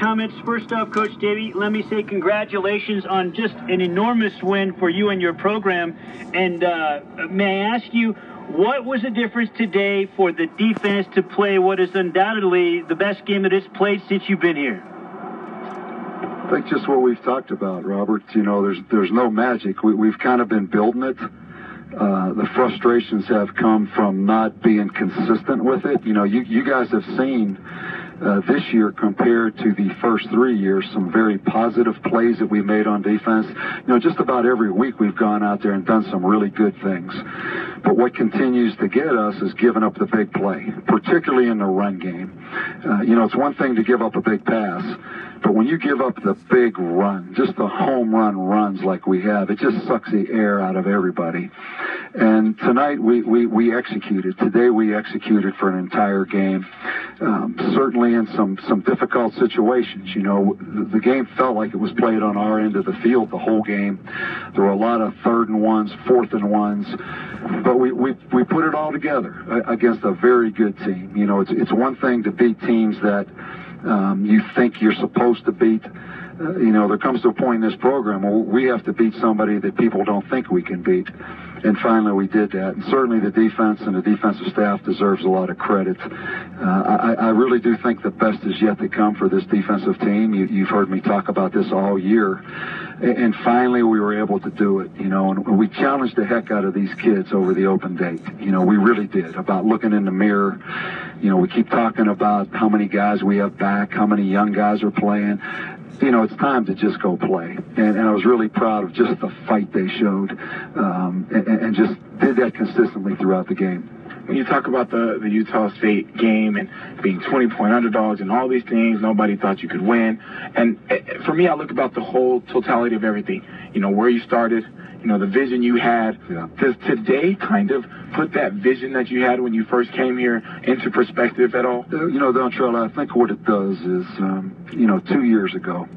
comments. First off, Coach Davie, let me say congratulations on just an enormous win for you and your program. And may I ask you, what was the difference today for the defense to play what is undoubtedly the best game that it's played since you've been here? I think just what we've talked about, Robert. You know, there's no magic. We've kind of been building it. The frustrations have come from not being consistent with it. You know, you guys have seen this year compared to the first 3 years some very positive plays that we made on defense. You know, just about every week we've gone out there and done some really good things. But what continues to get us is giving up the big play, particularly in the run game. You know, it's one thing to give up a big pass, but when you give up the big run, just the home run runs like we have, it just sucks the air out of everybody. And tonight we executed. Today we executed for an entire game. Certainly in some difficult situations. You know, the game felt like it was played on our end of the field the whole game. There were a lot of 3rd and 1s, 4th and 1s, but we put it all together against a very good team. You know, it's one thing to beat teams that you think you're supposed to beat. You know, there comes to a point in this program where we have to beat somebody that people don't think we can beat. And finally we did that. And certainly the defense and the defensive staff deserves a lot of credit. I really do think the best is yet to come for this defensive team. You've heard me talk about this all year. And finally we were able to do it, you know, and we challenged the heck out of these kids over the open date. You know, we really did, about looking in the mirror. You know, we keep talking about how many guys we have back, how many young guys are playing. You know, it's time to just go play. And I was really proud of just the fight they showed and just did that consistently throughout the game. When you talk about the Utah State game and being 20-point underdogs and all these things, nobody thought you could win. And for me, I look about the whole totality of everything. You know, where you started, you know, the vision you had. Yeah. Does today kind of put that vision that you had when you first came here into perspective at all? You know, Dontrell, I think what it does is, you know, 2 years ago,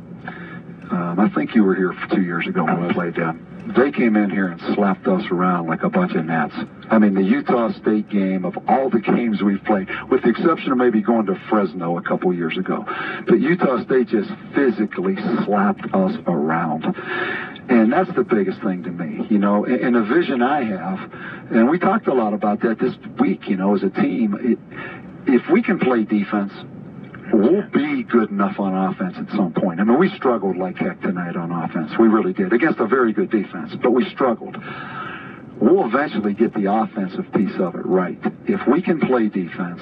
I think you were here 2 years ago when we played them. They came in here and slapped us around like a bunch of gnats. I mean, the Utah State game, of all the games we've played, with the exception of maybe going to Fresno a couple years ago, but Utah State just physically slapped us around. And that's the biggest thing to me, you know, and the vision I have, and we talked a lot about that this week, you know, as a team. If we can play defense, we'll be good enough on offense at some point. I mean, we struggled like heck tonight on offense. We really did, against a very good defense, but we struggled. We'll eventually get the offensive piece of it right. If we can play defense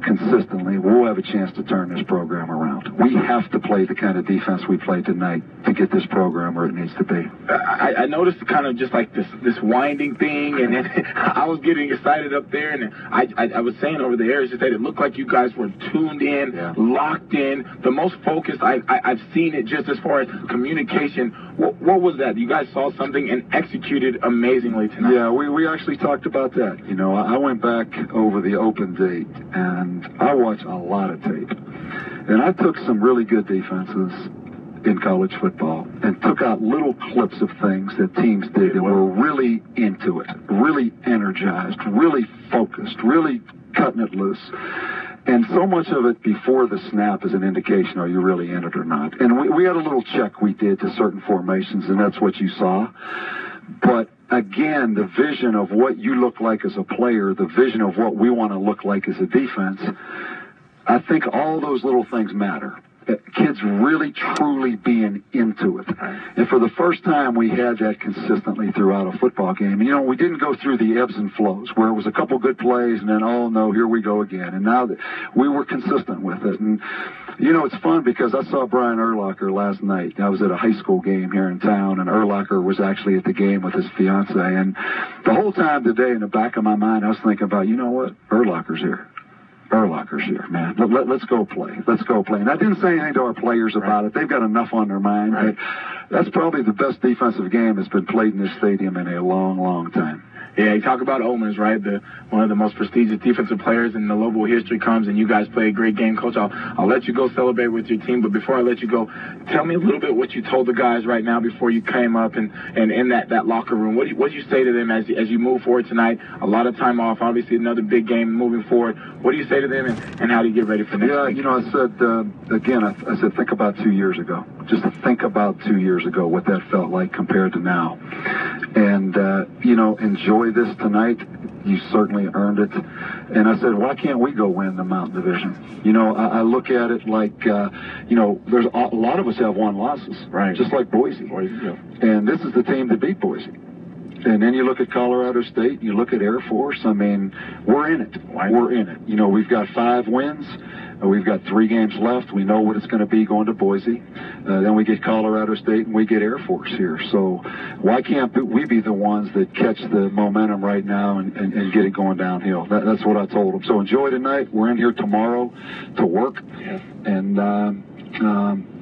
consistently, we'll have a chance to turn this program around. We have to play the kind of defense we played tonight to get this program where it needs to be. I noticed kind of just like this winding thing, and then I was getting excited up there, and I was saying over the air, just that it looked like you guys were tuned in, yeah, locked in, the most focused I've seen it just as far as communication. What was that? You guys saw something and executed amazingly tonight. Yeah, we actually talked about that. You know, I went back over the open date, and I watched a lot of tape. And I took some really good defenses in college football and took out little clips of things that teams did that were really into it, really energized, really focused, really cutting it loose. And so much of it before the snap is an indication, are you really in it or not? And we had a little check we did to certain formations, and that's what you saw. But again, the vision of what you look like as a player, the vision of what we want to look like as a defense, I think all those little things matter. Kids really, truly being into it. And for the first time, we had that consistently throughout a football game. And, you know, we didn't go through the ebbs and flows where it was a couple good plays and then, oh, no, here we go again. And now we were consistent with it. And, you know, it's fun because I saw Brian Urlacher last night. I was at a high school game here in town, and Urlacher was actually at the game with his fiance. And the whole time today, in the back of my mind, I was thinking about, you know what, Urlacher's here. Urlacher's here, man. Let's go play. Let's go play. And I didn't say anything to our players about it. They've got enough on their mind. Right. That's probably the best defensive game that's been played in this stadium in a long, long time. Yeah, you talk about omens, right? One of the most prestigious defensive players in the Lobo history comes, and you guys play a great game. Coach, I'll let you go celebrate with your team, but before I let you go, tell me a little bit what you told the guys right now before you came up and in that locker room. What do you say to them as you move forward tonight? A lot of time off, obviously another big game moving forward. What do you say to them, and how do you get ready for next week? You know, I said, again, I said think about 2 years ago. Just to think about 2 years ago, what that felt like compared to now. And, you know, enjoy this tonight. You certainly earned it. And I said, why can't we go win the Mountain Division? You know, I look at it like, you know, there's a lot of us have won losses, right? Just like Boise. Yeah. And this is the team that beat Boise. And then you look at Colorado State, you look at Air Force. I mean, we're in it. We're in it. You know, we've got 5 wins. We've got 3 games left. We know what it's going to be going to Boise. Then we get Colorado State and we get Air Force here. So why can't we be the ones that catch the momentum right now and get it going downhill? That's what I told them. So enjoy tonight. We're in here tomorrow to work. Yeah. And,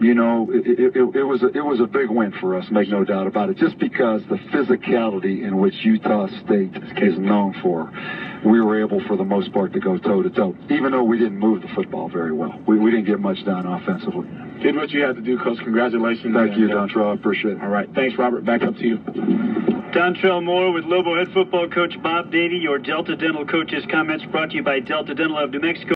you know, it was a big win for us, make no doubt about it, just because the physicality in which Utah State is known for. We were able, for the most part, to go toe-to-toe, even though we didn't move the football very well. We didn't get much done offensively. Did what you had to do, Coach. Congratulations. Thank you, Dontrell. I appreciate it. All right. Thanks, Robert. Back up to you. Dontrell Moore with Lobo head football coach Bob Davie. Your Delta Dental coach's comments brought to you by Delta Dental of New Mexico.